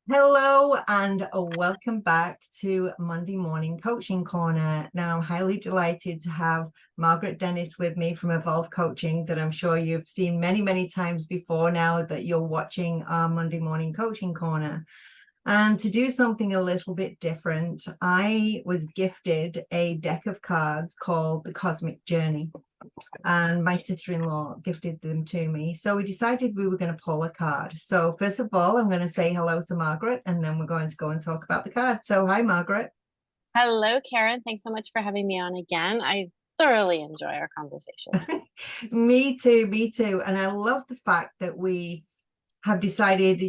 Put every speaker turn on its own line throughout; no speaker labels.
Hello and welcome back to Monday Morning Coaching Corner. Now, I'm highly delighted to have Margaret Dennis with me from Evolve Coaching that I'm sure you've seen many, many times before now that you're watching our Monday Morning Coaching Corner. And to do something a little bit different, I was gifted a deck of cards called The Cosmic Journey. And my sister-in-law gifted them to me. So we decided we were going to pull a card. So first of all, I'm going to say hello to Margaret, and then we're going to go and talk about the card. So hi, Margaret.
Hello, Karen. Thanks so much for having me on again. I thoroughly enjoy our conversations.
Me too, me too. And I love the fact that we have decided,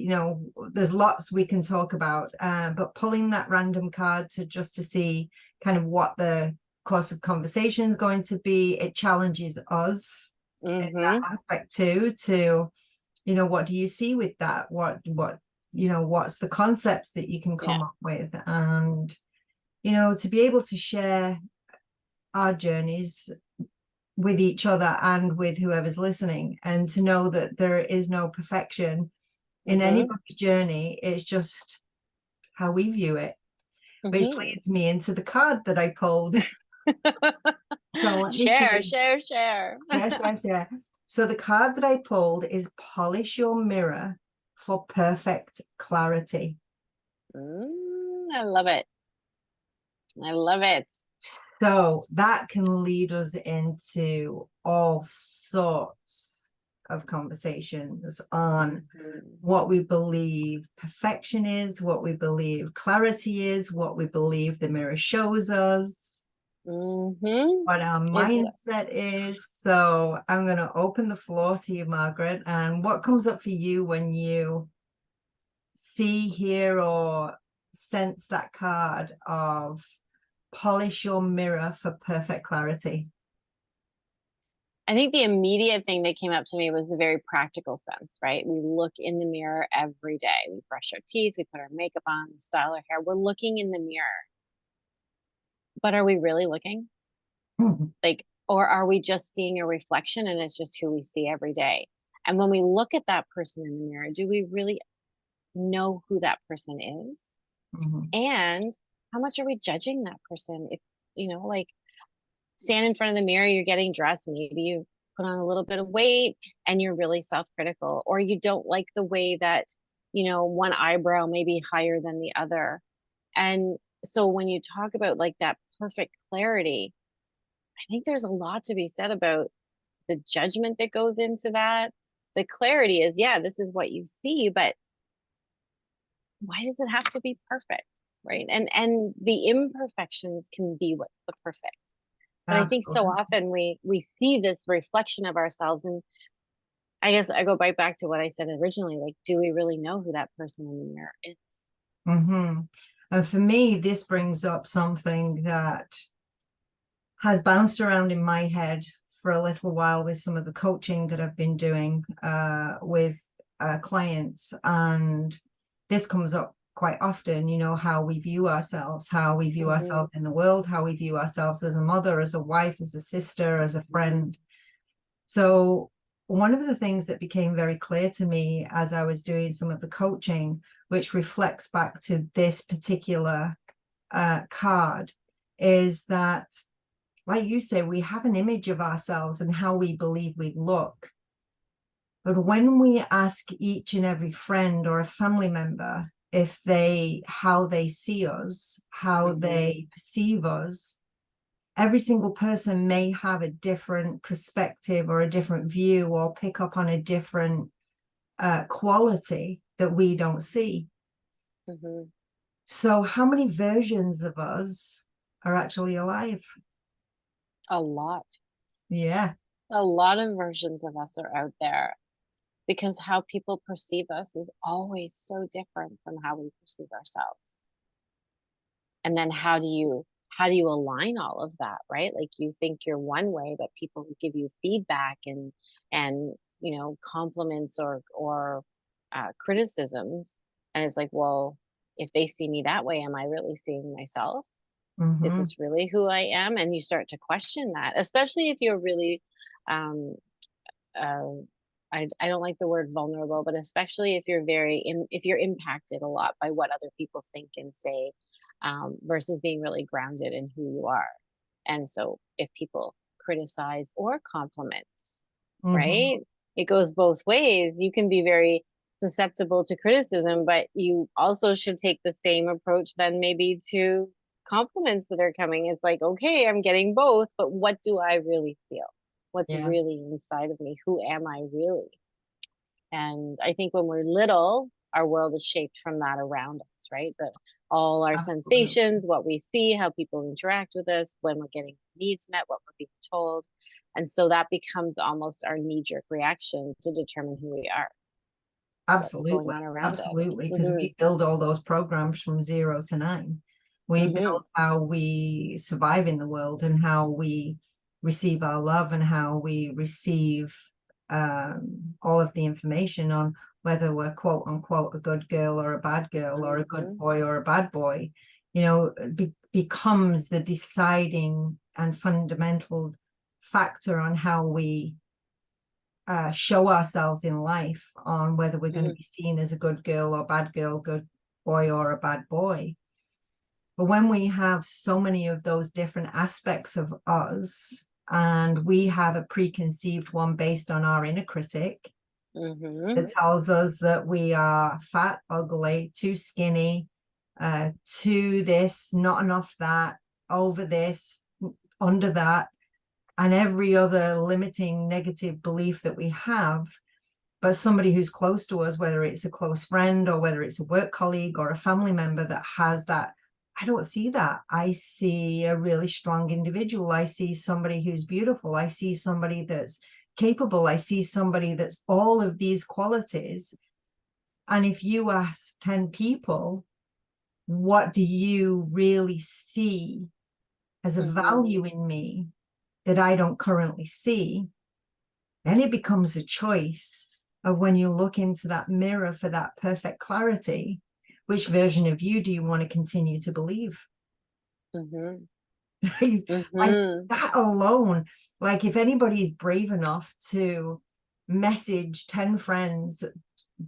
there's lots we can talk about, but pulling that random card to see kind of what the course of conversation is going to be, it challenges us in that aspect too, to, what do you see with that? What's the concepts that you can come up with? And, to be able to share our journeys with each other and with whoever's listening, and to know that there is no perfection in anybody's journey. It's just how we view it, which leads me into the card that I pulled. So let me
Share,
see.
share, share.
Share. So the card that I pulled is Polish Your Mirror for Perfect Clarity.
I love it. I love it.
So that can lead us into all sorts of conversations on what we believe perfection is, what we believe clarity is, what we believe the mirror shows us, what our mindset is. So I'm going to open the floor to you, Margaret. And what comes up for you when you see, hear, or sense that card of polish your mirror for perfect clarity?
I think the immediate thing that came up to me was the very practical sense, right? We look in the mirror every day. We brush our teeth, we put our makeup on, we style our hair. We're looking in the mirror. But are we really looking? Or are we just seeing a reflection and it's just who we see every day? And when we look at that person in the mirror, do we really know who that person is? And how much are we judging that person? If, like stand in front of the mirror, you're getting dressed, maybe you put on a little bit of weight and you're really self-critical, or you don't like the way that, one eyebrow may be higher than the other. And so when you talk about like that perfect clarity, I think there's a lot to be said about the judgment that goes into that. The clarity is, yeah, this is what you see, but why does it have to be perfect? Right. And the imperfections can be what the perfect. But I think so often we see this reflection of ourselves. And I guess I go right back to what I said originally, like, do we really know who that person in the mirror is?
And for me, this brings up something that has bounced around in my head for a little while with some of the coaching that I've been doing with clients. And this comes up quite often, how we view ourselves, how we view ourselves in the world, how we view ourselves as a mother, as a wife, as a sister, as a friend. So one of the things that became very clear to me as I was doing some of the coaching, which reflects back to this particular card, is that, like you say, we have an image of ourselves and how we believe we look. But when we ask each and every friend or a family member how they see us, how they perceive us, every single person may have a different perspective or a different view, or pick up on a different quality that we don't see. So how many versions of us are actually alive?
A lot.
Yeah.
A lot of versions of us are out there, because how people perceive us is always so different from how we perceive ourselves. And then how do you align all of that, right? Like, you think you're one way, but people give you feedback and compliments or criticisms, and it's like, well, if they see me that way, am I really seeing myself? Is this really who I am? And you start to question that, especially if you're really um, uh, I don't like the word vulnerable, but especially if you're if you're impacted a lot by what other people think and say, versus being really grounded in who you are. And so if people criticize or compliment,
Hmm.
right? It goes both ways. You can be very susceptible to criticism, but you also should take the same approach then maybe to compliments that are coming. It's like, okay, I'm getting both, but what do I really feel? What's
Yeah,
really inside of me? Who am I really? And I think when we're little, our world is shaped from that around us, right? All our
absolutely.
sensations, what we see, how people interact with us, when we're getting needs met, what we're being told. And so that becomes almost our knee-jerk reaction to determine who we are, what's going
Absolutely.
on around us.
Absolutely. Because we build all those programs from 0 to 9. We
Hmm.
build how we survive in the world and how we receive our love and how we receive all of the information on whether we're quote unquote a good girl or a bad girl or a good
Hmm.
boy or a bad boy, becomes the deciding and fundamental factor on how we show ourselves in life, on whether we're going to
Hmm.
be seen as a good girl or bad girl, good boy or a bad boy. But when we have so many of those different aspects of us, and we have a preconceived one based on our inner critic
Hmm.
that tells us that we are fat, ugly, too skinny, too this, not enough that, over this, under that, and every other limiting negative belief that we have. But somebody who's close to us, whether it's a close friend or whether it's a work colleague or a family member that has that, I don't see that. I see a really strong individual. I see somebody who's beautiful. I see somebody that's capable. I see somebody that's all of these qualities. And if you ask 10 people, what do you really see as a
Hmm.
value in me that I don't currently see? Then it becomes a choice of, when you look into that mirror for that perfect clarity, which version of you do you want to continue to believe?
Hmm.
Like
Hmm.
that alone, like if anybody's brave enough to message 10 friends,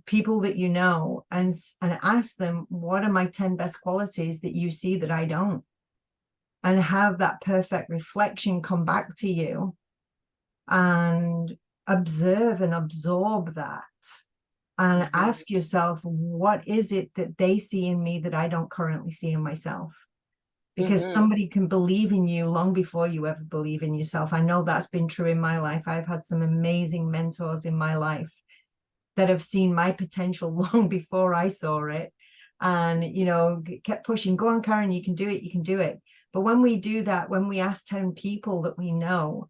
people that you know, and ask them, what are my 10 best qualities that you see that I don't? And have that perfect reflection come back to you, and observe and absorb that, and
Hmm.
ask yourself, what is it that they see in me that I don't currently see in myself? Because
Hmm.
somebody can believe in you long before you ever believe in yourself. I know that's been true in my life. I've had some amazing mentors in my life that have seen my potential long before I saw it, and kept pushing, go on Karen, you can do it, you can do it. But when we do that, when we ask 10 people that we know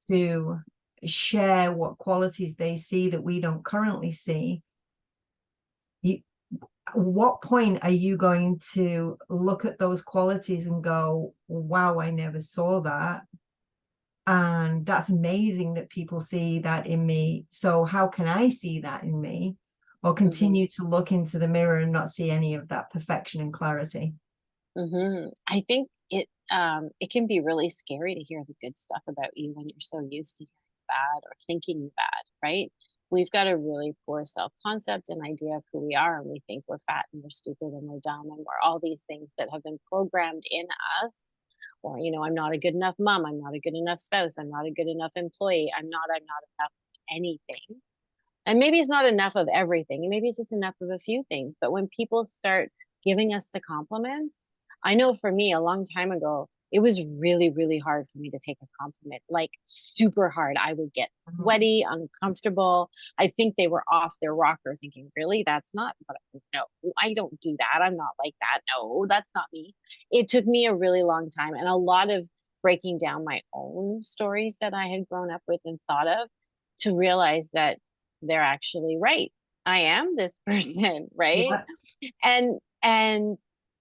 to share what qualities they see that we don't currently see, you, what point are you going to look at those qualities and go, wow, I never saw that, and that's amazing that people see that in me, so how can I see that in me? Or
Hmm.
continue to look into the mirror and not see any of that perfection and clarity.
I think it can be really scary to hear the good stuff about you when you're so used to hearing bad or thinking bad, right? We've got a really poor self-concept and idea of who we are, and we think we're fat and we're stupid and we're dumb and we're all these things that have been programmed in us. Or, I'm not a good enough mom, I'm not a good enough spouse, I'm not a good enough employee, I'm not enough of anything. And maybe it's not enough of everything. Maybe it's just enough of a few things. But when people start giving us the compliments, I know for me a long time ago, it was really, really hard for me to take a compliment, like super hard. I would get
Mhm.
sweaty, uncomfortable. I think they were off their rocker thinking, really, that's not, but no, I don't do that. I'm not like that. No, that's not me. It took me a really long time and a lot of breaking down my own stories that I had grown up with and thought of to realize that they're actually right. I am this person, right?
Yeah.
And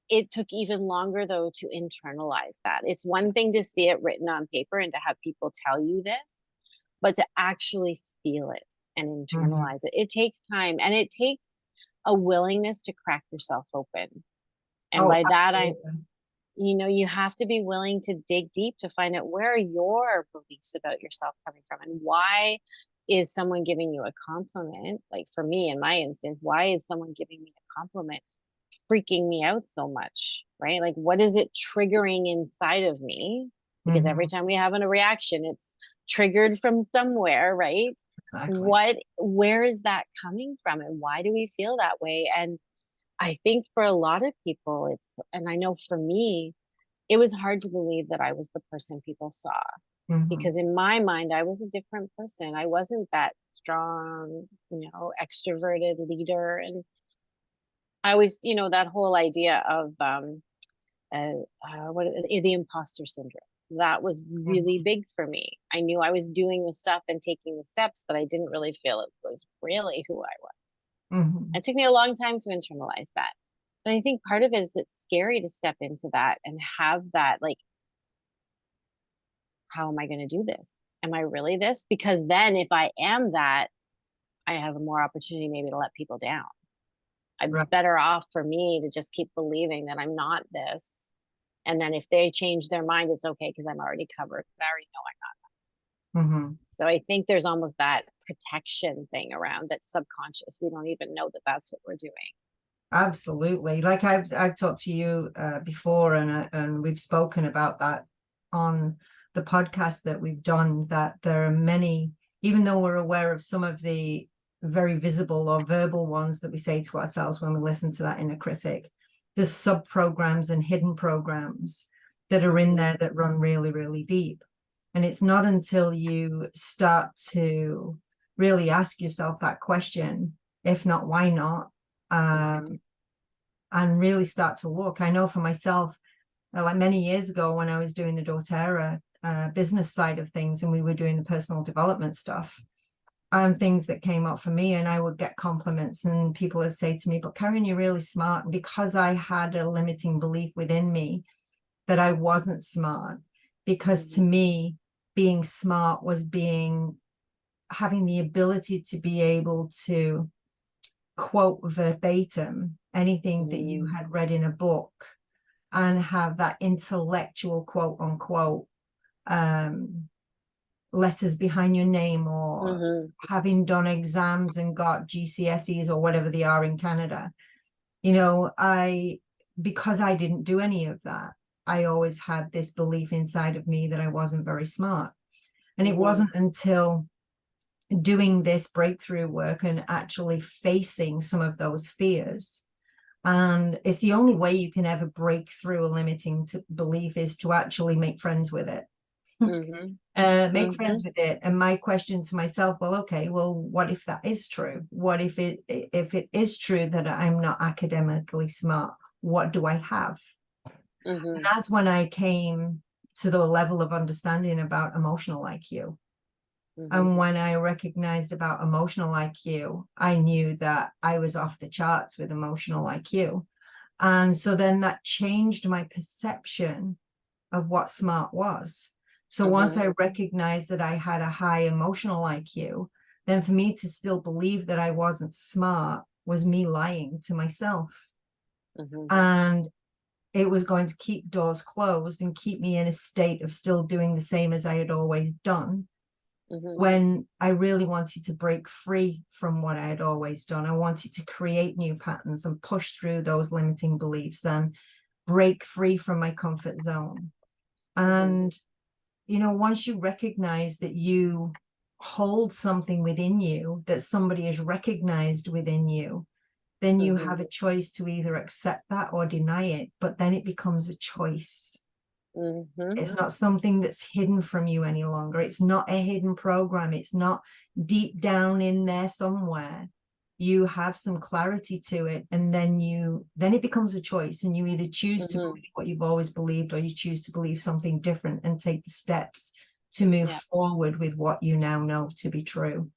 it took even longer though to internalize that. It's one thing to see it written on paper and to have people tell you this, but to actually feel it and
Mhm.
internalize it. It takes time and it takes a willingness to crack yourself open. And
Oh,
by that
absolutely.
you have to be willing to dig deep to find out where are your beliefs about yourself coming from and why is someone giving you a compliment? Like for me, in my instance, why is someone giving me a compliment freaking me out so much, right? Like, what is it triggering inside of me? Because every
Mhm.
time we have a reaction, it's triggered from somewhere, right?
Exactly.
Where is that coming from, and why do we feel that way? And I think for a lot of people, and I know for me, it was hard to believe that I was the person people saw,
Mhm.
because in my mind, I was a different person. I wasn't that strong, extroverted leader. And I always, that whole idea of uh, the imposter syndrome. That was really
Mhm.
big for me. I knew I was doing the stuff and taking the steps, but I didn't really feel it was really who I was.
Mhm.
It took me a long time to internalize that. But I think part of it is it's scary to step into that and have that, like, how am I going to do this? Am I really this? Because then if I am that, I have a more opportunity maybe to let people down. I'm
Right.
better off for me to just keep believing that I'm not this. And then if they change their mind, it's okay because I'm already covered. I already know
Mhm.
I'm. So I think there's almost that protection thing around that's subconscious. We don't even know that that's what we're doing.
Absolutely. Like I've talked to you before, and we've spoken about that on the podcast that we've done. That there are many, even though we're aware of some of the very visible or verbal ones that we say to ourselves when we listen to that inner critic, there's sub programs and hidden programs that are in
Mm-hmm.
there that run really, really deep. And it's not until you start to really ask yourself that question, if not, why not?
Mm-hmm.
Um, and really start to look. I know for myself, like many years ago when I was doing the doTERRA business side of things, and we were doing the personal development stuff, and things that came up for me, and I would get compliments, and people would say to me, "But Karen, you're really smart." And because I had a limiting belief within me that I wasn't smart, because to
Mm-hmm.
me, being smart was having the ability to be able to quote verbatim anything that you
Mm-hmm.
had read in a book and have that intellectual quote unquote um, letters behind your name, or
Mm-hmm.
having done exams and got GCSEs or whatever they are in Canada. Because I didn't do any of that, I always had this belief inside of me that I wasn't very smart. And it
Mm-hmm.
wasn't until doing this breakthrough work and actually facing some of those fears. And it's the only way you can ever break through a limiting belief is to actually make friends with it.
Mm-hmm.
Make
Mm-hmm.
friends with it. And my question to myself, well, okay, well, what if that is true? What if it is true that I'm not academically smart? What do I have? And
Mm-hmm.
that's when I came to the level of understanding about emotional IQ.
Mm-hmm.
And when I recognized about emotional IQ, I knew that I was off the charts with emotional IQ. And so then that changed my perception of what smart was. So once
Mm-hmm.
I recognized that I had a high emotional IQ, then for me to still believe that I wasn't smart was me lying to myself.
Mm-hmm.
And it was going to keep doors closed and keep me in a state of still doing the same as I had always done,
Mm-hmm.
when I really wanted to break free from what I had always done. I wanted to create new patterns and push through those limiting beliefs and break free from my comfort zone.
Mm-hmm.
And, once you recognize that you hold something within you that somebody has recognized within you, then you
Mm-hmm.
have a choice to either accept that or deny it. But then it becomes a choice.
Mm-hmm.
It's not something that's hidden from you any longer. It's not a hidden program. It's not deep down in there somewhere. You have some clarity to it, and then it becomes a choice, and you either choose to
Mm-hmm.
believe what you've always believed, or you choose to believe something different and take the steps to move
Yeah.
forward with what you now know to be true.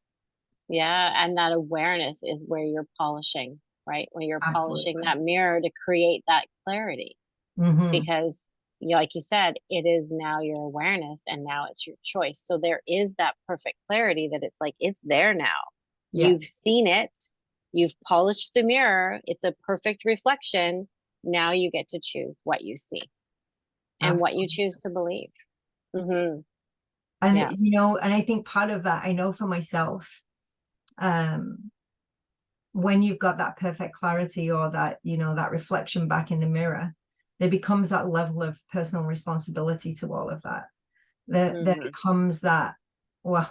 Yeah. And that awareness is where you're polishing, right? When you're polishing
Absolutely.
that mirror to create that clarity.
Mm-hmm.
Because like you said, it is now your awareness and now it's your choice. So there is that perfect clarity that it's like it's there now.
Yeah,
You've seen it, you've polished the mirror, it's a perfect reflection. Now you get to choose what you see and what you
absolutely.
choose to believe. Hmm.
And
Yeah.
and I think part of that, I know for myself, um, when you've got that perfect clarity, or that, that reflection back in the mirror, there becomes that level of personal responsibility to all of that. There
Hmm.
becomes that, well,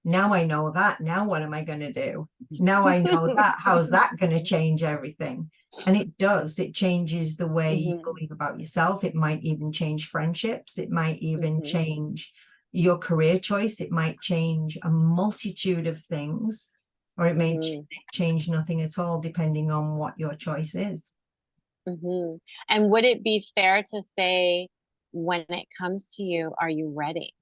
now I know that. Now what am I going to do? Now I know that. How's that going to change everything? And it does. It changes the way you
Hmm.
believe about yourself. It might even change friendships. It might even
Hmm.
change your career choice. It might change a multitude of things, or it may
Hmm.
change nothing at all, depending on what your choice is.
Hmm. And would it be fair to say, when it comes to you, are you ready?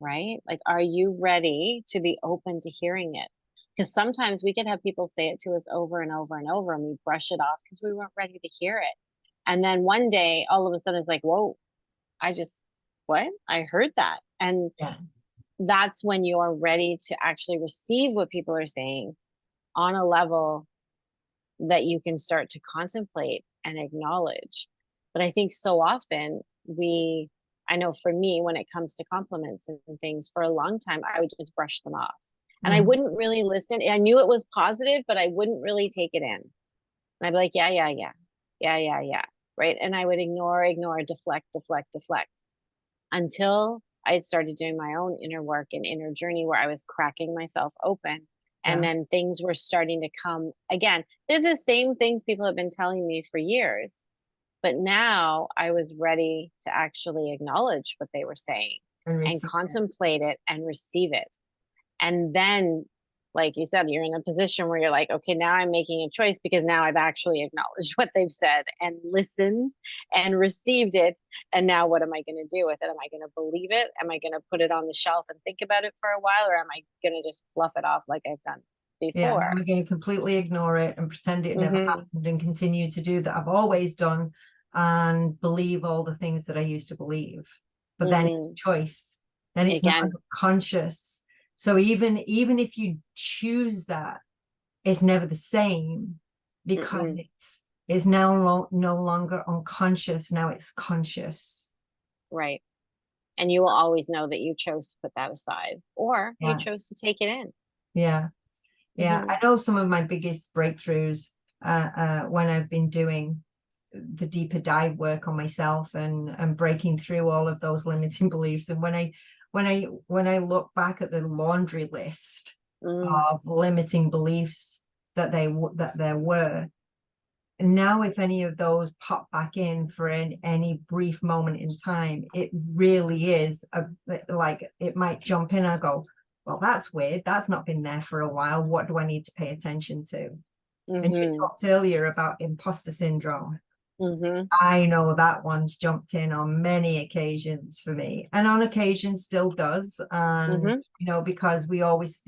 Right? Like, are you ready to be open to hearing it? Because sometimes we could have people say it to us over and over and over, and we brush it off because we weren't ready to hear it. And then one day, all of a sudden, it's like, whoa, I just, what? I heard that. And
Yeah.
that's when you're ready to actually receive what people are saying on a level that you can start to contemplate and acknowledge. But I think so often I know for me, when it comes to compliments and things, for a long time, I would just brush them off. And I
Mm.
wouldn't really listen. I knew it was positive, but I wouldn't really take it in. And I'd be like, yeah, yeah, yeah, yeah, yeah, yeah. Right. And I would ignore, deflect, deflect, deflect, until I had started doing my own inner work and inner journey, where I was cracking myself open. And
Yeah.
then things were starting to come again. They're the same things people have been telling me for years. But now I was ready to actually acknowledge what they were saying
And
and
receive it.
contemplate it and receive it. And then, like you said, you're in a position where you're like, okay, now I'm making a choice, because now I've actually acknowledged what they've said and listened and received it. And now what am I going to do with it? Am I going to believe it? Am I going to put it on the shelf and think about it for a while? Or am I going to just fluff it off like I've done
Yeah,
before?
am I going to completely ignore it and pretend it never
Mm-hmm.
happened, and continue to do that I've always done, and believe all the things that I used to believe? But then it's
Mm-hmm.
a choice. Then it's not
Again.
conscious. So even if you choose that, it's never the same, because
Mm-mm.
it's now no longer unconscious. Now it's conscious.
Right. And you will always know that you chose to put that aside, or you
Yeah,
chose to take it in.
yeah, yeah.
Mm-hmm.
I know some of my biggest breakthroughs, when I've been doing the deeper dive work on myself, and breaking through all of those limiting beliefs. And when I look back at the laundry list
Mm.
of limiting beliefs that there were, now if any of those pop back in for any brief moment in time, it really is like, it might jump in. I go, well, that's weird, that's not been there for a while, what do I need to pay attention to? And you
Mm-hmm.
talked earlier about imposter syndrome.
Mm-hmm.
I know that one's jumped in on many occasions for me, and on occasion still does. And
Mm-hmm.
because we always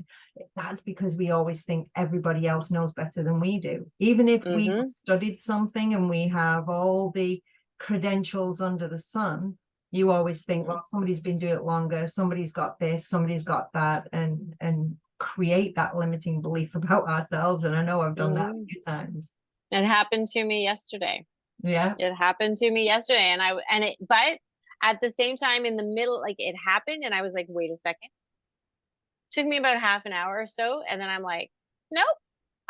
think everybody else knows better than we do. Even if we
Mm-hmm.
have studied something and we have all the credentials under the sun, you always think,
Mm-hmm.
well, somebody's been doing it longer, somebody's got this, somebody's got that, and create that limiting belief about ourselves. And I know I've done that a
Mm-hmm.
few times.
It happened to me yesterday.
Yeah.
It happened to me yesterday. But at the same time, in the middle, like, it happened, and I was like, wait a second. Took me about half an hour or so. And then I'm like, nope,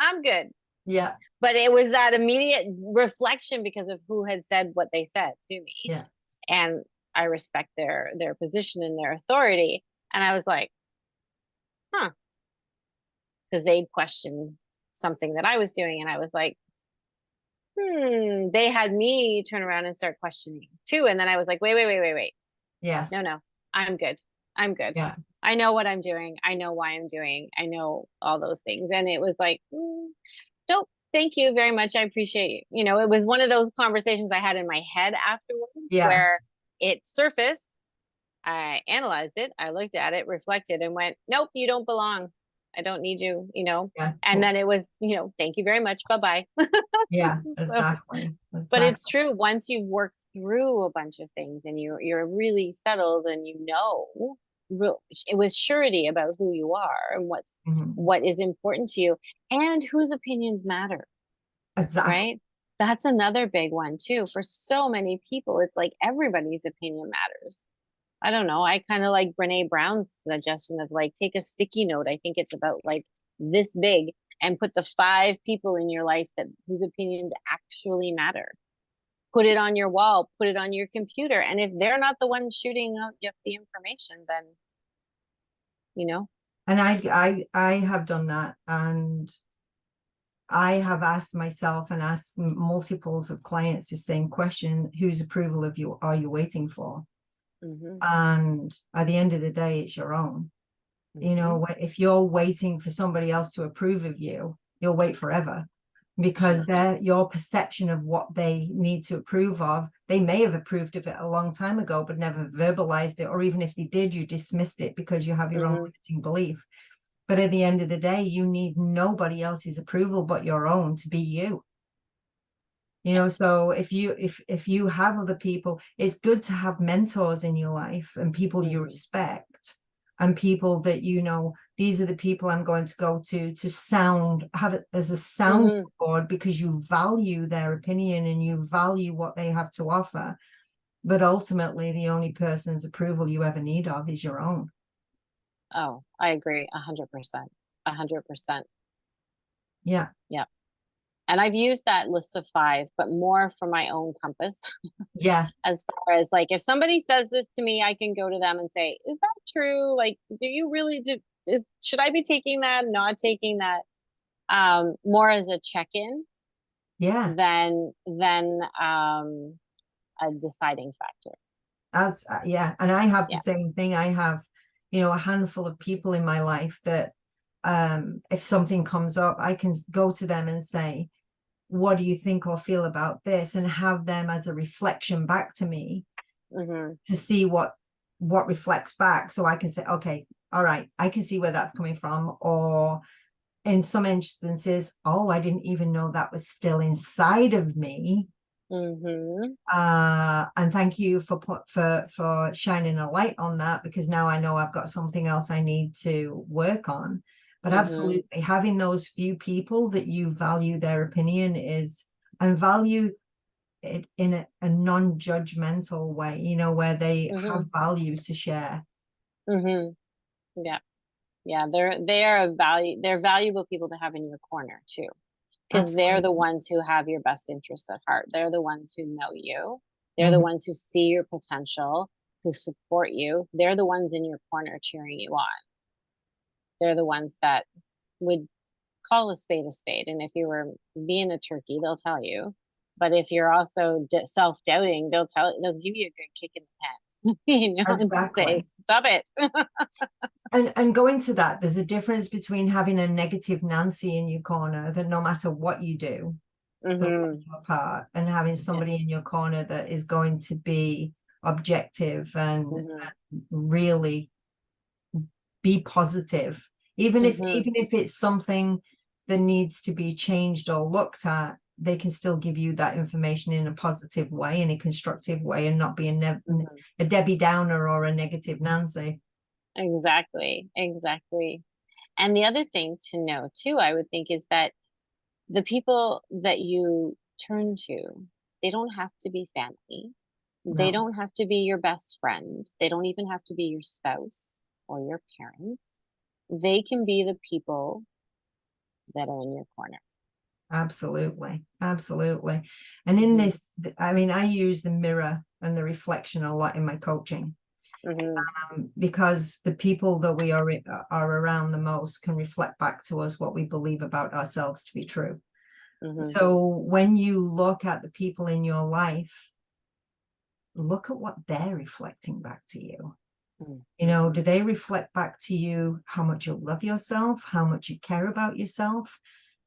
I'm good.
Yeah.
But it was that immediate reflection because of who had said what they said to me.
Yeah.
And I respect their position and their authority. And I was like, huh, because they'd questioned something that I was doing. And I was like, they had me turn around and start questioning too. And then I was like, wait, wait, wait, wait, wait. No,
Yes.
no, I'm good. I'm good.
Yeah.
I know what I'm doing. I know why I'm doing. I know all those things. And it was like, nope, thank you very much. I appreciate you. It was one of those conversations I had in my head afterwards,
Yeah.
where it surfaced. I analyzed it. I looked at it, reflected, and went, nope, you don't belong. I don't need you.
Yeah.
And then it was, thank you very much. Bye bye.
Yeah.
So,
Exactly.
but it's
Exactly.
true. Once you've worked through a bunch of things and you're really settled, and with surety about who you are and
Mhm.
what is important to you, and whose opinions matter,
Exactly.
right? That's another big one too. For so many people, it's like everybody's opinion matters. I don't know. I kind of like Brene Brown's suggestion of like take a sticky note. I think it's about like this big, and put the 5 people in your life that whose opinions actually matter. Put it on your wall, put it on your computer. And if they're not the ones shooting out the information, then, you know,
And I have done that, and I have asked myself and asked multiples of clients the same question: whose approval of you are you waiting for?
hmm
And at the end of the day, it's your own. You
hmm
know, if you're waiting for somebody else to approve of you, you'll wait forever, because
100%.
your perception of what they need to approve of, they may have approved of it a long time ago, but never verbalized it. Or even if they did, you dismissed it because you have your own
hmm
limiting belief. But at the end of the day, you need nobody else's approval but your own to be you. You
Yeah.
know, so if you have other people, it's good to have mentors in your life and people you
hmm
respect, and people that, you know, these are the people I'm going to go to have it as a sound
hmm
board, because you value their opinion and you value what they have to offer. But ultimately, the only person's approval you ever need of is your own.
Oh, I agree 100%. 100%.
Yeah.
Yeah. And I've used that list of 5, but more for my own compass.
Yeah.
As far as like, if somebody says this to me, I can go to them and say, is that true? Like, do you really do should I be taking that, not taking that? More as a check-in
Yeah.
than a deciding factor.
That's yeah. And I have the
Yeah.
same thing. I have, you know, a handful of people in my life that if something comes up, I can go to them and say, what do you think or feel about this? And have them as a reflection back to me
hmm
to see what reflects back. So I can say, okay, all right, I can see where that's coming from. Or in some instances, oh, I didn't even know that was still inside of me.
hmm
And thank you for shining a light on that, because now I know I've got something else I need to work on. But
hmm
absolutely, having those few people that you value their opinion is, and value it in a non-judgmental way, you know, where they have
hmm
value to share.
hmm Yeah. Yeah. They are they're valuable people to have in your corner too. Because they're the
Absolutely.
ones who have your best interests at heart. They're the ones who know you. They're the
Mhm.
ones who see your potential, who support you. They're the ones in your corner cheering you on. They're the ones that would call a spade a spade. And if you were being a turkey, they'll tell you. But if you're also self-doubting, they'll give you a good kick in the pants, and say,
Exactly.
"Stop it."
And going to that, there's a difference between having a negative Nancy in your corner that no matter what you do, they'll tear
hmm
you apart, and having
Yeah.
somebody in your corner that is going to be objective and
hmm
really be positive,
hmm
even if it's something that needs to be changed or looked at. They can still give you that information in a positive way, in a constructive way, and not be
hmm
a Debbie Downer or a negative Nancy.
Exactly. Exactly. And the other thing to know too, I would think, is that the people that you turn to, they don't have to be family. They
No,
don't have to be your best friend. They don't even have to be your spouse or your parents. They can be the people that are in your corner.
absolutely, absolutely. And in
hmm
this, I mean, I use the mirror and the reflection a lot in my coaching,
hmm
because the people that we are around the most can reflect back to us what we believe about ourselves to be true.
hmm
So when you look at the people in your life, look at what they're reflecting back to you. You know, do they reflect back to you how much you love yourself, how much you care about yourself?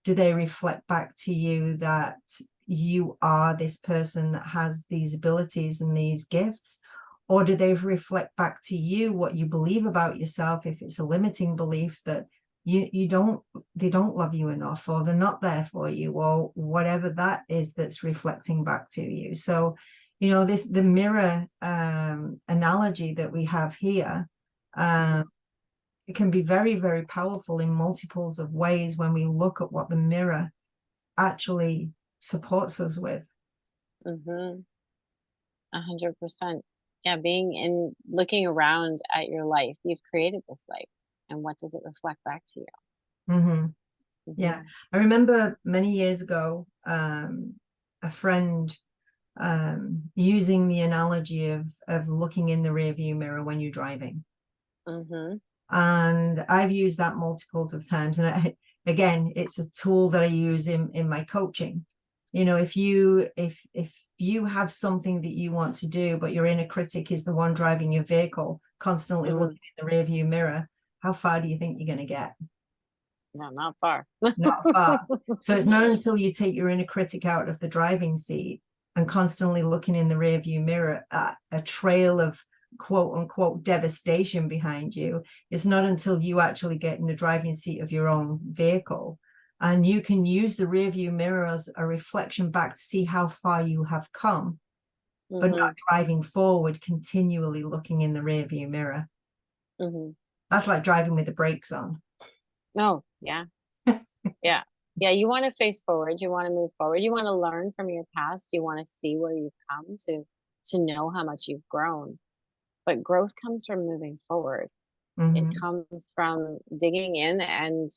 Do they reflect back to you that you are this person that has these abilities and these gifts? Or do they reflect back to you what you believe about yourself, if it's a limiting belief that you don't, they don't love you enough, or they're not there for you, or whatever that is that's reflecting back to you. So, you know, the mirror analogy that we have here,
hmm
it can be very, very powerful in multiples of ways when we look at what the mirror actually supports us with.
hmm 100%. Yeah, being in looking around at your life. You've created this life, and what does it reflect back to you?
Hmm. Yeah.
Hmm.
I remember many years ago, a friend using the analogy of looking in the rearview mirror when you're driving.
Hmm.
And I've used that multiples of times. And again, it's a tool that I use in my coaching. You know, if you have something that you want to do, but your inner critic is the one driving your vehicle, constantly
Hmm.
looking in the rearview mirror, how far do you think you're going to get?
No, not far.
Not far. So it's not until you take your inner critic out of the driving seat and constantly looking in the rearview mirror at a trail of quote unquote devastation behind you, it's not until you actually get in the driving seat of your own vehicle and you can use the rearview mirror as a reflection back to see how far you have come, but not
Hmm.
driving forward, continually looking in the rearview mirror.
Hmm.
That's like driving with the brakes on.
Oh, yeah. Yeah. Yeah, you want to face forward, you want to move forward, you want to learn from your past, you want to see where you've come to know how much you've grown. But growth comes from moving forward. It
Mm-hmm.
comes from digging in and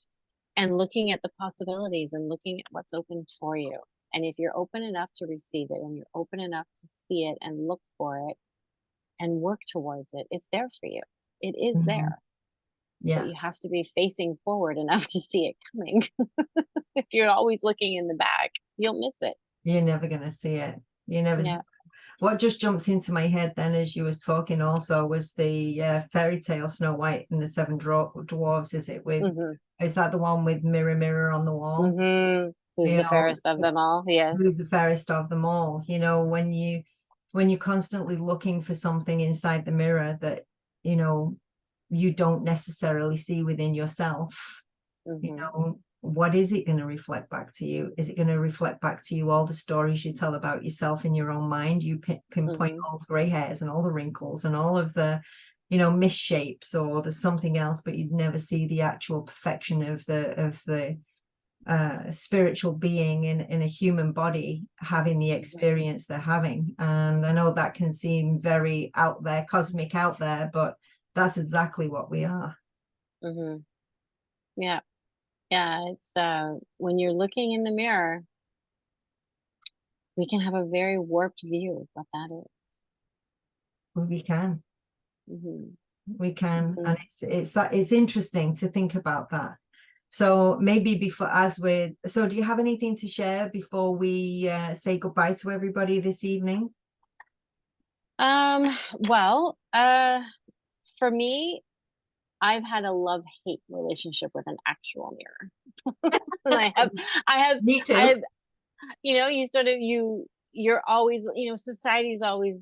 looking at the possibilities and looking at what's open for you. And if you're open enough to receive it and you're open enough to see it and look for it and work towards it, it's there for you. It is
Mm-hmm.
there, but
Yeah.
you have to be facing forward enough to see it coming. If you're always looking in the back, you'll miss it.
You're never going to see it. You never.
Yeah.
What just jumped into my head then as you was talking also was the fairy tale Snow White and the Seven Dwarves.
Hmm.
Is that the one with mirror, mirror on the wall?
Hmm. Who's
You
the
know,
fairest of them all? Yes.
who's the fairest of them all? You know, when you're constantly looking for something inside the mirror that, you know, you don't necessarily see within yourself, you
Hmm.
know, what is it going to reflect back to you? Is it going to reflect back to you all the stories you tell about yourself in your own mind? You pinpoint
Hmm.
all the gray hairs and all the wrinkles and all of the, you know, misshapes, or there's something else, but you'd never see the actual perfection of the spiritual being in a human body having the experience they're having. And I know that can seem very out there, cosmic out there, but that's exactly what we are.
Hmm. Yeah. Yeah. It's when you're looking in the mirror, we can have a very warped view of what that is.
We can.
Hmm.
We can,
Hmm.
and it's interesting to think about that. So maybe before, as we so do you have anything to share before we say goodbye to everybody this evening?
Um, well, for me, I've had a love-hate relationship with an actual mirror. And I have,
Me
I
too.
have, you sort of, you're always, society's always,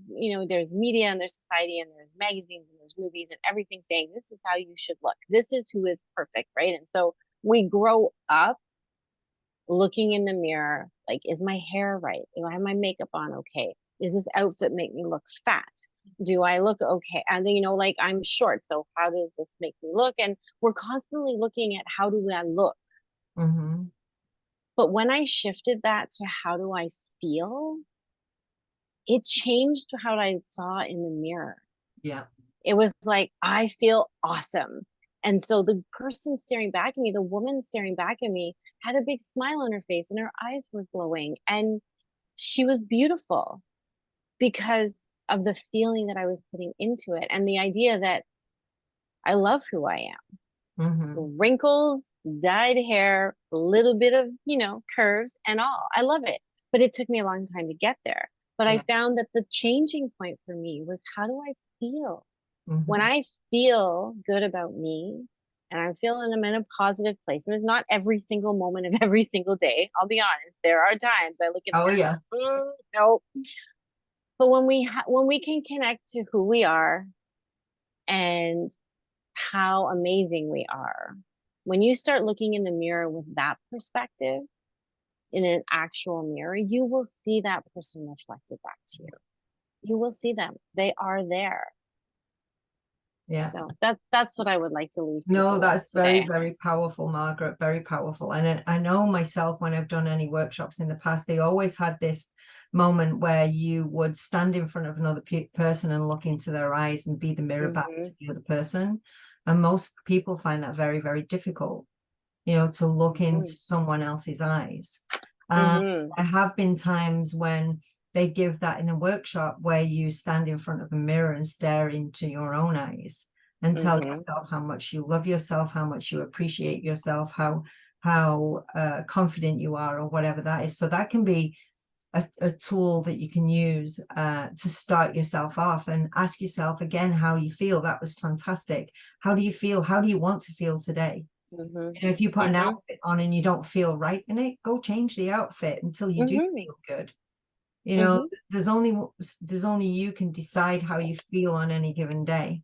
there's media and there's society and there's magazines and there's movies and everything saying this is how you should look. This is who is perfect, right? And so we grow up looking in the mirror, like, is my hair right? Do I have my makeup on okay? Does this outfit make me look fat? Do I look okay? And then, like, I'm short, so how does this make me look? And we're constantly looking at how do I look?
Hmm.
But when I shifted that to how do I feel, it changed how I saw in the mirror.
Yeah.
It was like, I feel awesome. And so the person staring back at me, the woman staring back at me, had a big smile on her face and her eyes were glowing. And she was beautiful because of the feeling that I was putting into it and the idea that I love who I am.
Hmm.
Wrinkles, dyed hair, a little bit of, curves and all. I love it. But it took me a long time to get there. But I
Yeah.
found that the changing point for me was how do I feel? When
Hmm.
I feel good about me and I'm feeling I'm in a positive place, and it's not every single moment of every single day, I'll be honest. There are times I look in the
Oh
mirror
yeah.
and go, no. But when we can connect to who we are and how amazing we are, when you start looking in the mirror with that perspective, in an actual mirror, you will see that person reflected back to you. You will see them. They are there.
Yeah.
So that's what I would like to leave
No,
people with
that's very,
today.
very powerful, Margaret. Very powerful. And I know myself, when I've done any workshops in the past, they always had this moment where you would stand in front of another person and look into their eyes and be the mirror back to the other person. And most people find that very, very difficult, you know, to look into someone else's eyes. There have been times when they give that in a workshop where you stand in front of a mirror and stare into your own eyes and tell yourself how much you love yourself, how much you appreciate yourself, how confident you are, or whatever that is. So that can be a tool that you can use to start yourself off and ask yourself again how you feel. That was fantastic. How do you feel? How do you want to feel today? You know, if you put an outfit on and you don't feel right in it, go change the outfit until you do feel good. You know, there's only you can decide how you feel on any given day.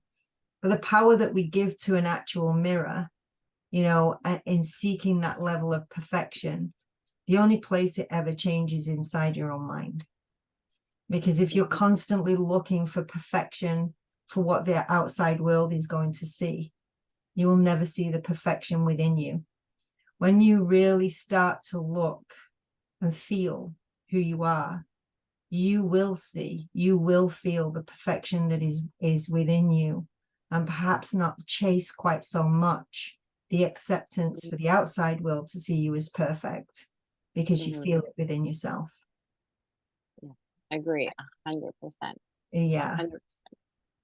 But the power that we give to an actual mirror, you know, in seeking that level of perfection, the only place it ever changes is inside your own mind. Because if you're constantly looking for perfection for what the outside world is going to see, you will never see the perfection within you. When you really start to look and feel who you are, you will see, you will feel the perfection that is within you, and perhaps not chase quite so much the acceptance for the outside world to see you as perfect, because you feel it within yourself.
Yeah, agree 100%.
Yeah.
100%.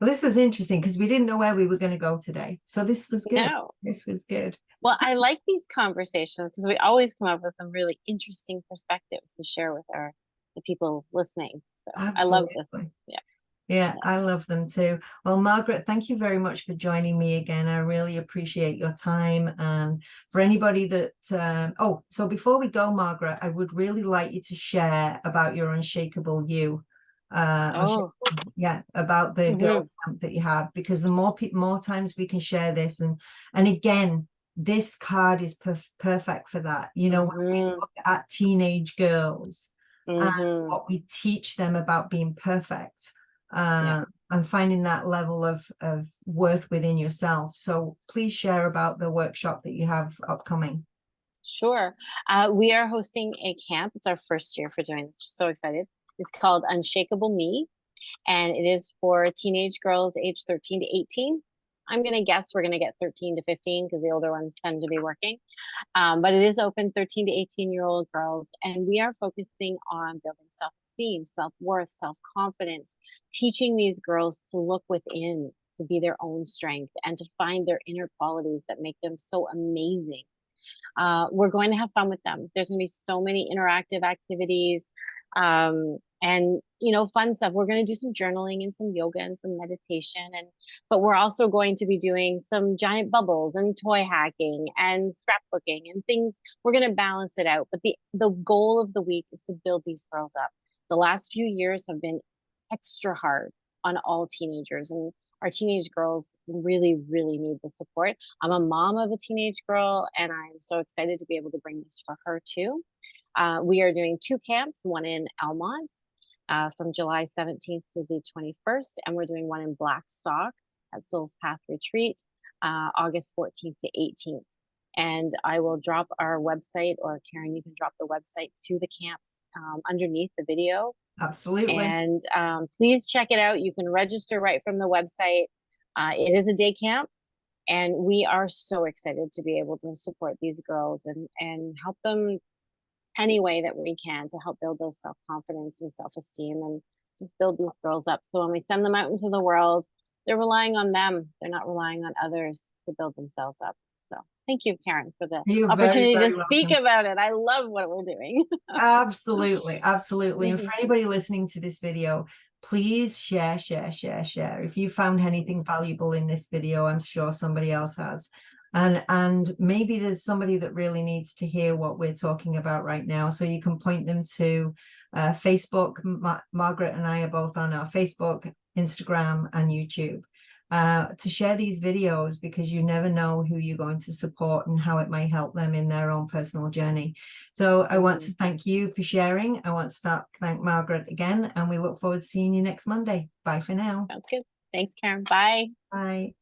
Well, this was interesting because we didn't know where we were going to go today. So this was good.
No.
This was good.
Well, I like these conversations because we always come up with some really interesting perspectives to share with the people listening. So I love this. Yeah.
Yeah, I love them too. Well, Margaret, thank you very much for joining me again. I really appreciate your time. And for anybody that, so before we go, Margaret, I would really like you to share about your Unshakable You. Yeah, about the girls camp that you have, because the more times we can share this, and again, this card is perfect for that. You know, when we look at teenage girls and what we teach them about being perfect, and finding that level of worth within yourself. So please share about the workshop that you have upcoming.
Sure. We are hosting a camp. It's our first year for doing this. So excited. It's called Unshakable Me, and it is for teenage girls aged 13 to 18. I'm going to guess we're going to get 13 to 15 because the older ones tend to be working. But it is open 13 to 18-year-old girls, and we are focusing on building self-esteem, self-worth, self-confidence, teaching these girls to look within, to be their own strength, and to find their inner qualities that make them so amazing. We're going to have fun with them. There's going to be so many interactive activities, and fun stuff. We're going to do some journaling and some yoga and some meditation, but we're also going to be doing some giant bubbles and toy hacking and scrapbooking and things. We're going to balance it out, but the goal of the week is to build these girls up. The last few years have been extra hard on all teenagers, and our teenage girls really, really need the support. I'm a mom of a teenage girl, and I'm so excited to be able to bring this for her too. We are doing 2 camps, one in Almont from July 17th to the 21st, and we're doing one in Blackstock at Soul's Path Retreat, August 14th to 18th. And I will drop our website, or Karen, you can drop the website to the camps underneath the video.
Absolutely.
And please check it out. You can register right from the website. It is a day camp, and we are so excited to be able to support these girls and help them any way that we can to help build those self-confidence and self-esteem, and just build these girls up. So when we send them out into the world, they're relying on them. They're not relying on others to build themselves up. So thank you, Karen, for the opportunity to speak about it. I love what we're doing.
Absolutely. Absolutely. And for anybody listening to this video, please share. If you found anything valuable in this video, I'm sure somebody else has. And maybe there's somebody that really needs to hear what we're talking about right now. So you can point them to Facebook. Margaret and I are both on our Facebook, Instagram, and YouTube to share these videos, because you never know who you're going to support and how it might help them in their own personal journey. So I want to thank you for sharing. I want to thank Margaret again, and we look forward to seeing you next Monday. Bye for now.
Sounds good. Thanks, Karen. Bye.
Bye.